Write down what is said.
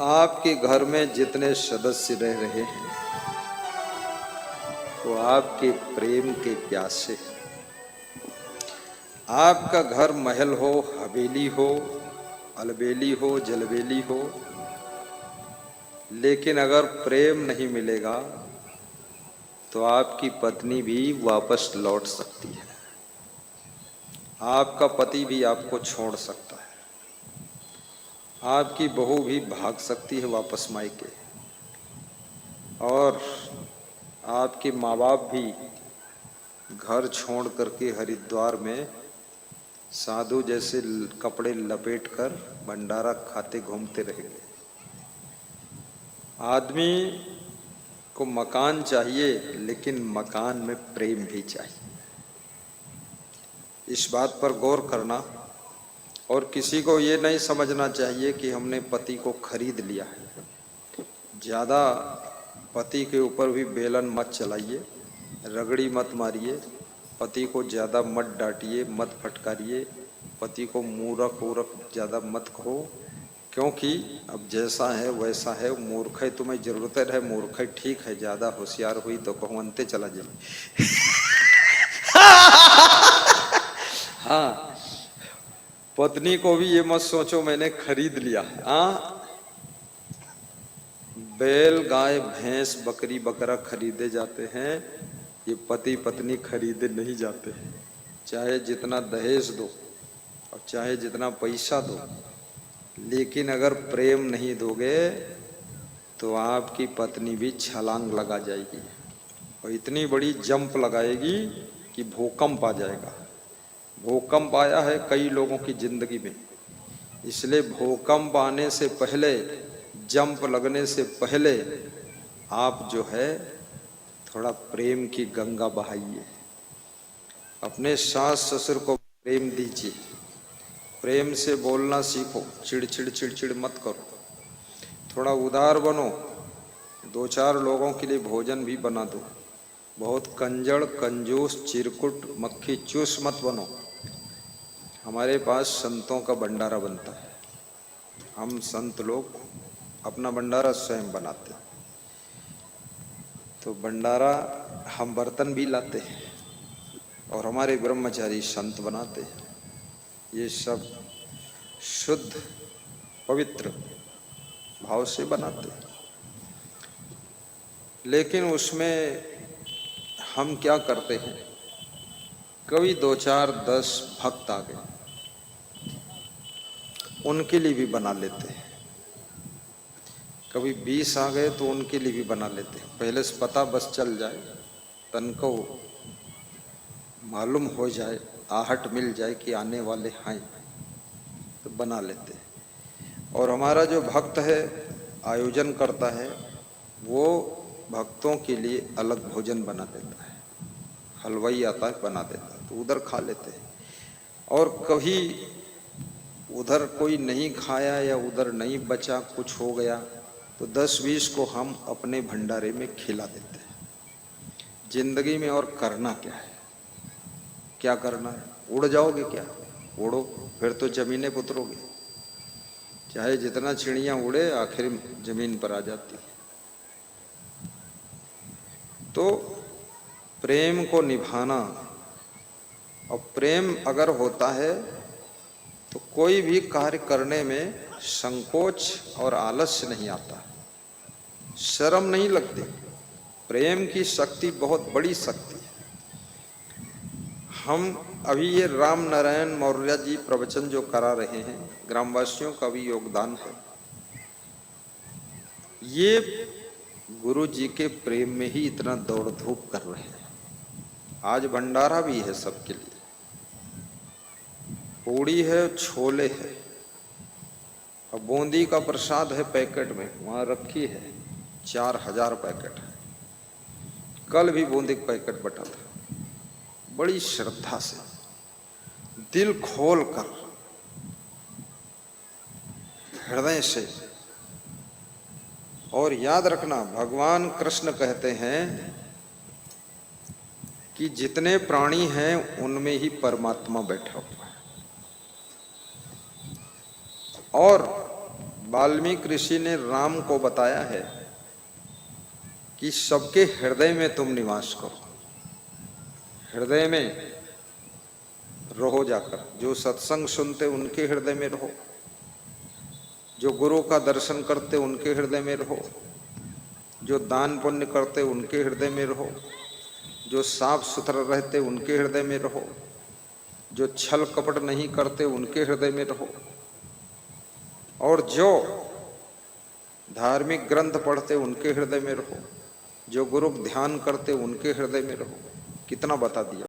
आपके घर में जितने सदस्य रह रहे हैं वो आपके प्रेम के प्यासे हैं। आपका घर महल हो, हवेली हो, अलबेली हो, जलबेली हो, लेकिन अगर प्रेम नहीं मिलेगा तो आपकी पत्नी भी वापस लौट सकती है, आपका पति भी आपको छोड़ सकता है, आपकी बहू भी भाग सकती है वापस मायके, और आपके माँ बाप भी घर छोड़ करके हरिद्वार में साधु जैसे कपड़े लपेटकर भंडारा खाते घूमते रहेंगे। आदमी को मकान चाहिए, लेकिन मकान में प्रेम भी चाहिए। इस बात पर गौर करना, और किसी को ये नहीं समझना चाहिए कि हमने पति को खरीद लिया है। ज़्यादा पति के ऊपर भी बेलन मत चलाइए, रगड़ी मत मारिए, पति को ज़्यादा मत डांटिए, मत फटकारिए, पति को मूर्ख वूर्ख ज़्यादा मत कहो, क्योंकि अब जैसा है वैसा है। मूर्ख है तुम्हें जरूरत है, मूर्ख है ठीक है, ज़्यादा होशियार हुई तो कहूँ अंते चला जाए। हाँ, पत्नी को भी ये मत सोचो मैंने खरीद लिया। हाँ, बैल गाय भैंस बकरी बकरा खरीदे जाते हैं, ये पति पत्नी खरीदे नहीं जाते हैं। चाहे जितना दहेज दो और चाहे जितना पैसा दो, लेकिन अगर प्रेम नहीं दोगे तो आपकी पत्नी भी छलांग लगा जाएगी और इतनी बड़ी जंप लगाएगी कि भूकंप आ जाएगा। भूकंप आया है कई लोगों की जिंदगी में, इसलिए भूकंप आने से पहले, जंप लगने से पहले आप जो है थोड़ा प्रेम की गंगा बहाइए। अपने सास ससुर को प्रेम दीजिए, प्रेम से बोलना सीखो, चिड़चिड़ चिड़चिड़ मत करो, थोड़ा उदार बनो, दो चार लोगों के लिए भोजन भी बना दो। बहुत कंजड़ कंजूस चिरकुट मक्खी चूस मत बनो। हमारे पास संतों का भंडारा बनता है, हम संत लोग अपना भंडारा स्वयं बनाते हैं। तो भंडारा हम बर्तन भी लाते हैं और हमारे ब्रह्मचारी संत बनाते हैं। ये सब शुद्ध पवित्र भाव से बनाते हैं, लेकिन उसमें हम क्या करते हैं, कभी 2 4 10 भक्त आ गए, उनके लिए भी बना लेते हैं। कभी 20 आ गए तो उनके लिए भी बना लेते हैं। पहले से पता बस चल जाए, तन को मालूम हो जाए, आहट मिल जाए कि आने वाले हैं, तो बना लेते हैं। और हमारा जो भक्त है आयोजन करता है, वो भक्तों के लिए अलग भोजन बना देता है, हलवाई आता है बना देता है, तो उधर खा लेते हैं। और कभी उधर कोई नहीं खाया या उधर नहीं बचा, कुछ हो गया, तो 10-20 को हम अपने भंडारे में खिला देते हैं। जिंदगी में और करना क्या है, क्या करना है? उड़ जाओगे क्या? उड़ो, फिर तो जमीनें पुतरोगे। चाहे जितना चिड़िया उड़े, आखिर जमीन पर आ जाती है। तो प्रेम को निभाना, और प्रेम अगर होता है तो कोई भी कार्य करने में संकोच और आलस्य नहीं आता, शर्म नहीं लगती। प्रेम की शक्ति बहुत बड़ी शक्ति है। हम अभी ये राम नारायण मौर्य जी प्रवचन जो करा रहे हैं, ग्रामवासियों का भी योगदान है। ये गुरु जी के प्रेम में ही इतना दौड़ धूप कर रहे हैं। आज भंडारा भी है सबके लिए, पूड़ी है, छोले है, और बूंदी का प्रसाद है पैकेट में, वहाँ रखी है, 4000 पैकेट है। कल भी बूंदी का पैकेट बटा था। बड़ी श्रद्धा से, दिल खोल कर, हृदय से। और याद रखना, भगवान कृष्ण कहते हैं कि जितने प्राणी हैं उनमें ही परमात्मा बैठा हुआ है, और वाल्मीकि ऋषि ने राम को बताया है कि सबके हृदय में तुम निवास करो, हृदय में रहो जाकर। जो सत्संग सुनते उनके हृदय में रहो, जो गुरु का दर्शन करते उनके हृदय में रहो, जो दान पुण्य करते उनके हृदय में रहो, जो साफ सुथरा रहते उनके हृदय में रहो, जो छल कपट नहीं करते उनके हृदय में रहो, और जो धार्मिक ग्रंथ पढ़ते उनके हृदय में रहो, जो गुरु ध्यान करते उनके हृदय में रहो। कितना बता दिया।